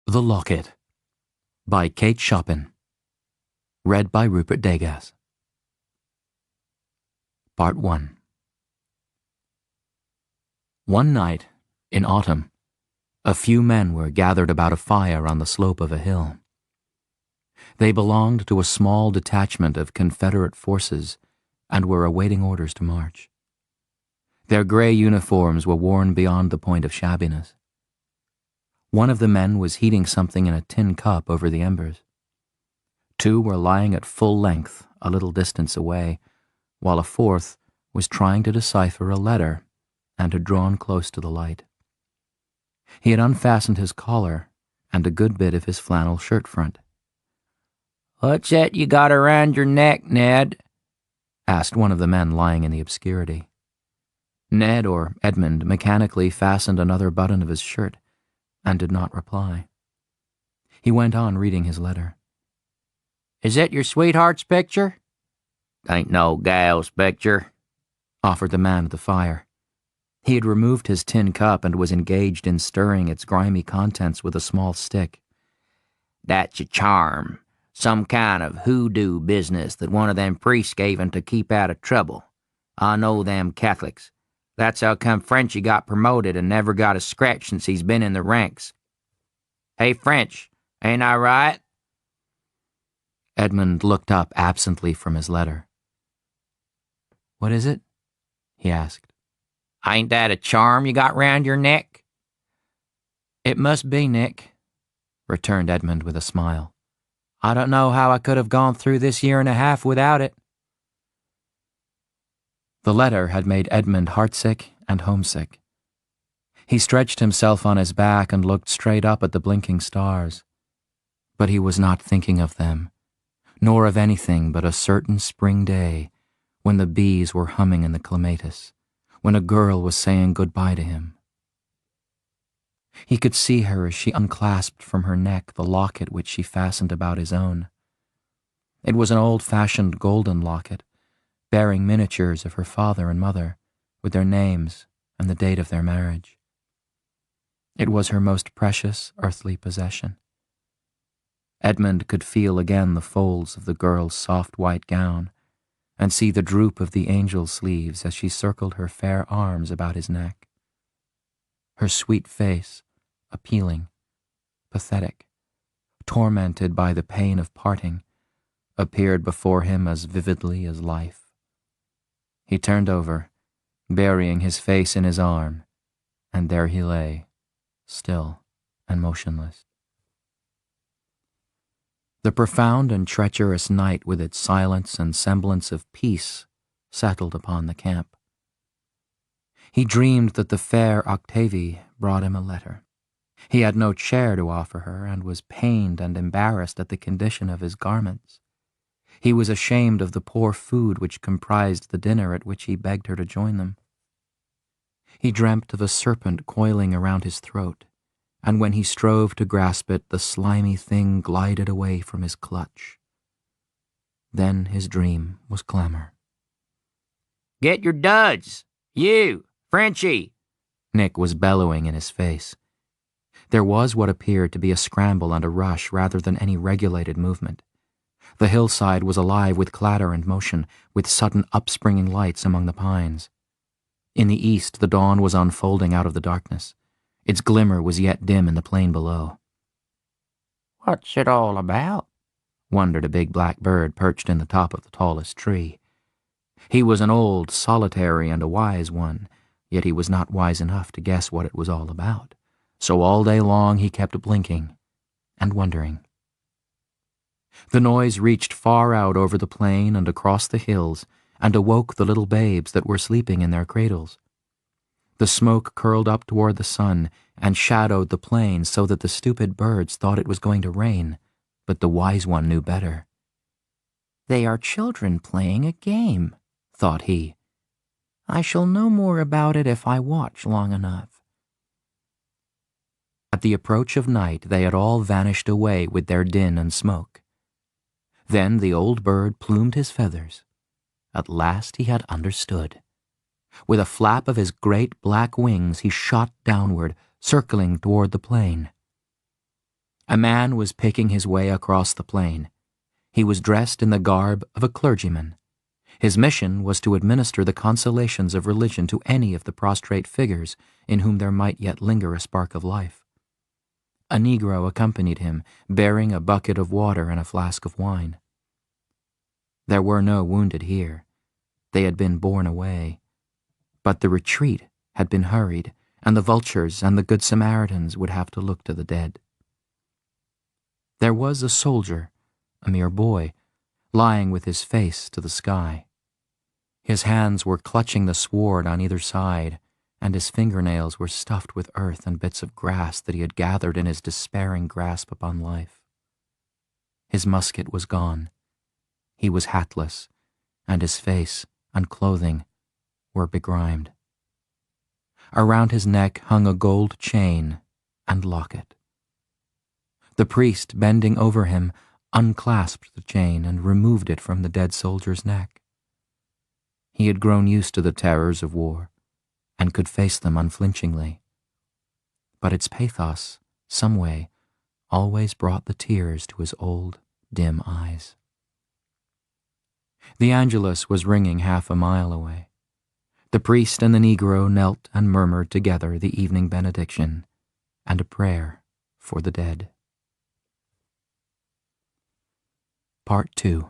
The Locket by Kate Chopin. Read by Rupert Degas. Part 1. One night, in autumn, a few men were gathered about a fire on the slope of a hill. They belonged to a small detachment of Confederate forces and were awaiting orders to march. Their gray uniforms were worn beyond the point of shabbiness. One of the men was heating something in a tin cup over the embers. Two were lying at full length a little distance away, while a fourth was trying to decipher a letter and had drawn close to the light. He had unfastened his collar and a good bit of his flannel shirt front. "What's that you got around your neck, Ned?" asked one of the men lying in the obscurity. Ned, or Edmund, mechanically fastened another button of his shirt and did not reply. He went on reading his letter. "Is that your sweetheart's picture?" "Ain't no gal's picture," offered the man at the fire. He had removed his tin cup and was engaged in stirring its grimy contents with a small stick. "That's a charm. Some kind of hoodoo business that one of them priests gave him to keep out of trouble. I know them Catholics. That's how come Frenchy got promoted and never got a scratch since he's been in the ranks. Hey, French, ain't I right?" Edmund looked up absently from his letter. "What is it?" he asked. "Ain't that a charm you got round your neck?" "It must be, Nick," returned Edmund with a smile. "I don't know how I could have gone through this year and a half without it." The letter had made Edmund heartsick and homesick. He stretched himself on his back and looked straight up at the blinking stars. But he was not thinking of them, nor of anything but a certain spring day when the bees were humming in the clematis, when a girl was saying goodbye to him. He could see her as she unclasped from her neck the locket which she fastened about his own. It was an old-fashioned golden locket, bearing miniatures of her father and mother, with their names and the date of their marriage. It was her most precious earthly possession. Edmund could feel again the folds of the girl's soft white gown, and see the droop of the angel sleeves as she circled her fair arms about his neck. Her sweet face, appealing, pathetic, tormented by the pain of parting, appeared before him as vividly as life. He turned over, burying his face in his arm, and there he lay, still and motionless. The profound and treacherous night with its silence and semblance of peace settled upon the camp. He dreamed that the fair Octavie brought him a letter. He had no chair to offer her and was pained and embarrassed at the condition of his garments. He was ashamed of the poor food which comprised the dinner at which he begged her to join them. He dreamt of a serpent coiling around his throat, and when he strove to grasp it, the slimy thing glided away from his clutch. Then his dream was clamor. "Get your duds! You, Frenchy!" Nick was bellowing in his face. There was what appeared to be a scramble and a rush rather than any regulated movement. The hillside was alive with clatter and motion, with sudden upspringing lights among the pines. In the east, the dawn was unfolding out of the darkness. Its glimmer was yet dim in the plain below. "What's it all about?" wondered a big black bird perched in the top of the tallest tree. He was an old, solitary, and a wise one, yet he was not wise enough to guess what it was all about. So all day long he kept blinking and wondering. The noise reached far out over the plain and across the hills and awoke the little babes that were sleeping in their cradles. The smoke curled up toward the sun and shadowed the plain so that the stupid birds thought it was going to rain, but the wise one knew better. "They are children playing a game," thought he. "I shall know more about it if I watch long enough." At the approach of night they had all vanished away with their din and smoke. Then the old bird plumed his feathers. At last he had understood. With a flap of his great black wings he shot downward, circling toward the plain. A man was picking his way across the plain. He was dressed in the garb of a clergyman. His mission was to administer the consolations of religion to any of the prostrate figures in whom there might yet linger a spark of life. A Negro accompanied him, bearing a bucket of water and a flask of wine. There were no wounded here. They had been borne away. But the retreat had been hurried, and the vultures and the Good Samaritans would have to look to the dead. There was a soldier, a mere boy, lying with his face to the sky. His hands were clutching the sward on either side, and his fingernails were stuffed with earth and bits of grass that he had gathered in his despairing grasp upon life. His musket was gone. He was hatless, and his face and clothing were begrimed. Around his neck hung a gold chain and locket. The priest, bending over him, unclasped the chain and removed it from the dead soldier's neck. He had grown used to the terrors of war and could face them unflinchingly. But its pathos, some way, always brought the tears to his old, dim eyes. The Angelus was ringing half a mile away. The priest and the Negro knelt and murmured together the evening benediction and a prayer for the dead. Part 2.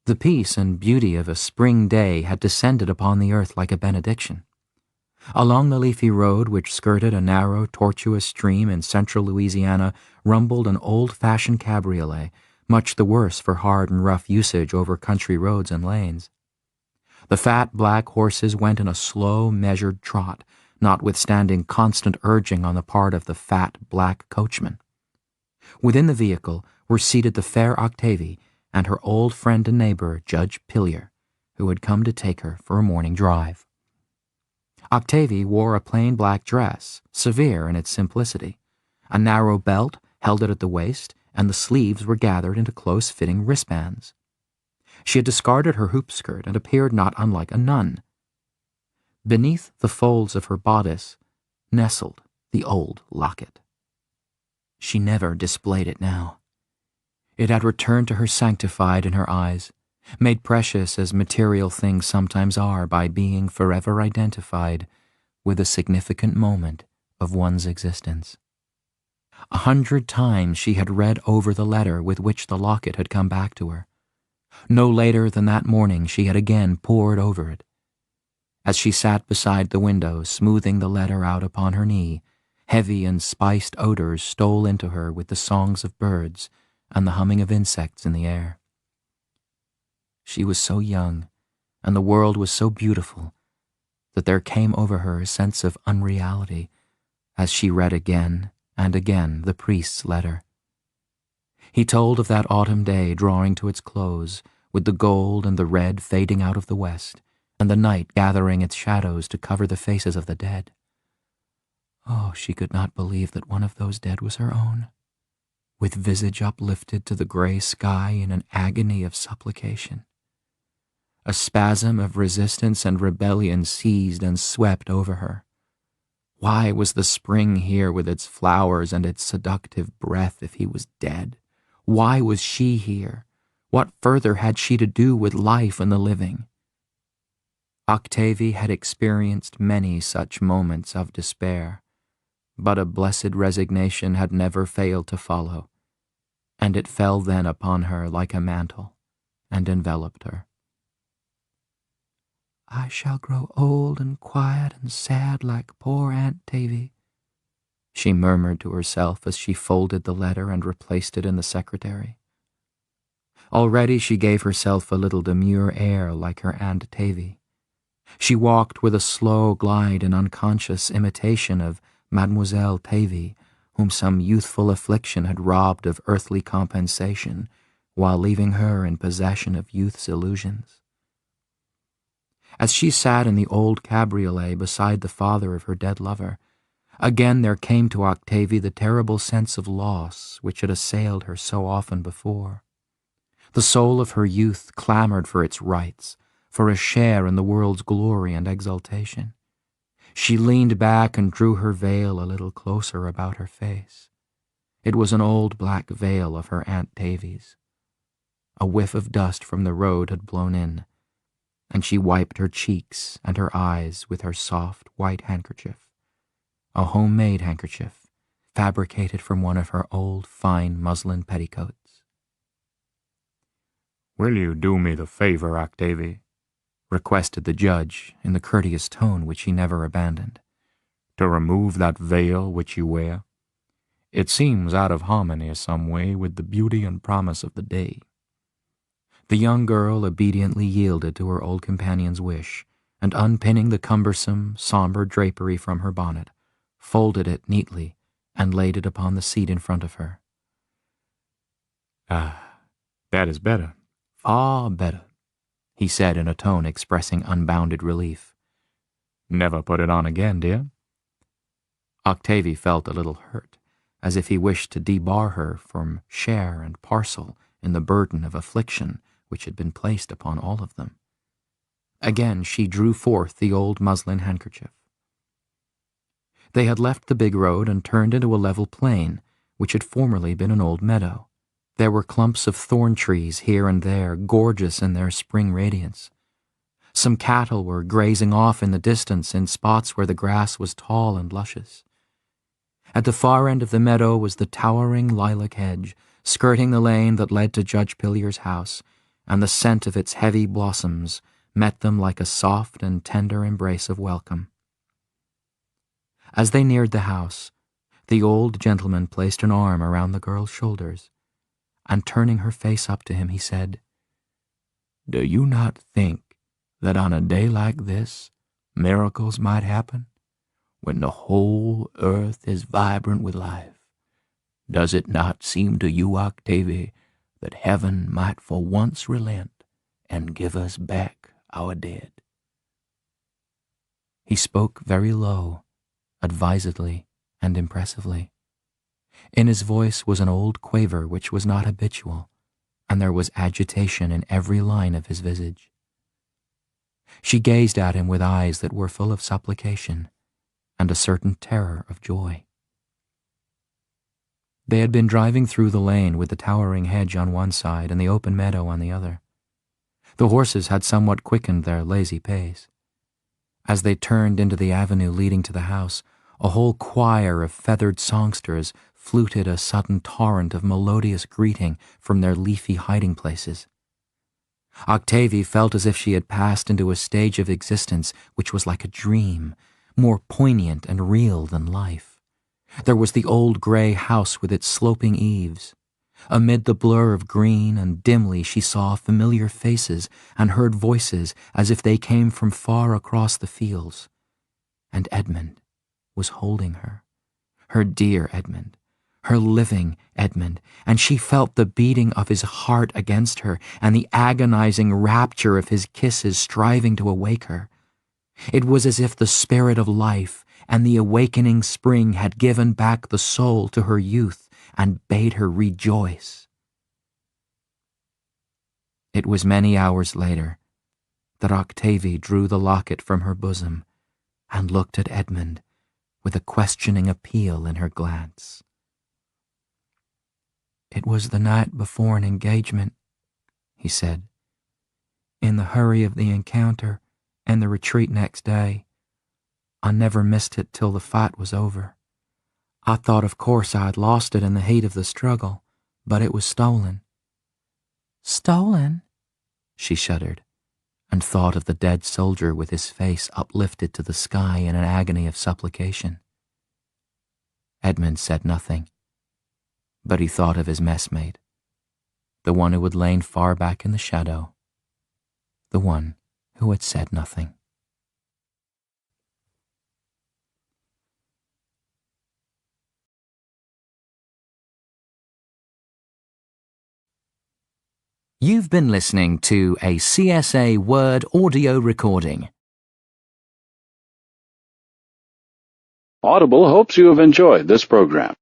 The peace and beauty of a spring day had descended upon the earth like a benediction. Along the leafy road which skirted a narrow, tortuous stream in central Louisiana rumbled an old-fashioned cabriolet, much the worse for hard and rough usage over country roads and lanes. The fat black horses went in a slow, measured trot, notwithstanding constant urging on the part of the fat black coachman. Within the vehicle were seated the fair Octavie and her old friend and neighbor, Judge Pillier, who had come to take her for a morning drive. Octavie wore a plain black dress, severe in its simplicity. A narrow belt held it at the waist, and the sleeves were gathered into close-fitting wristbands. She had discarded her hoop skirt and appeared not unlike a nun. Beneath the folds of her bodice nestled the old locket. She never displayed it now. It had returned to her sanctified in her eyes, made precious as material things sometimes are by being forever identified with a significant moment of one's existence. 100 times she had read over the letter with which the locket had come back to her. No later than that morning she had again pored over it. As she sat beside the window, smoothing the letter out upon her knee, heavy and spiced odors stole into her with the songs of birds and the humming of insects in the air. She was so young, and the world was so beautiful, that there came over her a sense of unreality as she read again and again the priest's letter. He told of that autumn day drawing to its close, with the gold and the red fading out of the west, and the night gathering its shadows to cover the faces of the dead. Oh, she could not believe that one of those dead was her own, with visage uplifted to the gray sky in an agony of supplication. A spasm of resistance and rebellion seized and swept over her. Why was the spring here with its flowers and its seductive breath if he was dead? Why was she here? What further had she to do with life and the living? Octavie had experienced many such moments of despair, but a blessed resignation had never failed to follow, and it fell then upon her like a mantle and enveloped her. I shall grow old and quiet and sad like poor Aunt Tavy, she murmured to herself as she folded the letter and replaced it in the secretary. Already she gave herself a little demure air like her Aunt Tavy. She walked with a slow glide in unconscious imitation of Mademoiselle Tavy, whom some youthful affliction had robbed of earthly compensation while leaving her in possession of youth's illusions. As she sat in the old cabriolet beside the father of her dead lover, again there came to Octavie the terrible sense of loss which had assailed her so often before. The soul of her youth clamored for its rights, for a share in the world's glory and exaltation. She leaned back and drew her veil a little closer about her face. It was an old black veil of her Aunt Tavy's. A whiff of dust from the road had blown in, and she wiped her cheeks and her eyes with her soft white handkerchief, a homemade handkerchief fabricated from one of her old fine muslin petticoats. "Will you do me the favor, Octavie?" requested the judge in the courteous tone which he never abandoned, "to remove that veil which you wear? It seems out of harmony some way with the beauty and promise of the day." The young girl obediently yielded to her old companion's wish, and unpinning the cumbersome, somber drapery from her bonnet, folded it neatly and laid it upon the seat in front of her. "Ah, that is better, far better," he said in a tone expressing unbounded relief. "Never put it on again, dear." Octavie felt a little hurt, as if he wished to debar her from share and parcel in the burden of affliction which had been placed upon all of them. Again she drew forth the old muslin handkerchief. They had left the big road and turned into a level plain, which had formerly been an old meadow. There were clumps of thorn trees here and there, gorgeous in their spring radiance. Some cattle were grazing off in the distance in spots where the grass was tall and luscious. At the far end of the meadow was the towering lilac hedge, skirting the lane that led to Judge Pillier's house, and the scent of its heavy blossoms met them like a soft and tender embrace of welcome. As they neared the house, the old gentleman placed an arm around the girl's shoulders, and turning her face up to him, he said, "Do you not think that on a day like this, miracles might happen, when the whole earth is vibrant with life? Does it not seem to you, Octavie, that heaven might for once relent and give us back our dead?" He spoke very low, advisedly and impressively. In his voice was an old quaver which was not habitual, and there was agitation in every line of his visage. She gazed at him with eyes that were full of supplication and a certain terror of joy. They had been driving through the lane with the towering hedge on one side and the open meadow on the other. The horses had somewhat quickened their lazy pace. As they turned into the avenue leading to the house, a whole choir of feathered songsters fluted a sudden torrent of melodious greeting from their leafy hiding places. Octavie felt as if she had passed into a stage of existence which was like a dream, more poignant and real than life. There was the old grey house with its sloping eaves. Amid the blur of green and dimly she saw familiar faces and heard voices as if they came from far across the fields. And Edmund was holding her dear Edmund, her living Edmund, and she felt the beating of his heart against her and the agonizing rapture of his kisses striving to awake her. It was as if the spirit of life and the awakening spring had given back the soul to her youth and bade her rejoice. It was many hours later that Octavie drew the locket from her bosom and looked at Edmund with a questioning appeal in her glance. "It was the night before an engagement," he said. "In the hurry of the encounter and the retreat next day, I never missed it till the fight was over. I thought of course I had lost it in the heat of the struggle, but it was stolen." "Stolen?" She shuddered, and thought of the dead soldier with his face uplifted to the sky in an agony of supplication. Edmund said nothing, but he thought of his messmate, the one who had lain far back in the shadow, the one who had said nothing. You've been listening to a CSA Word audio recording. Audible hopes you have enjoyed this program.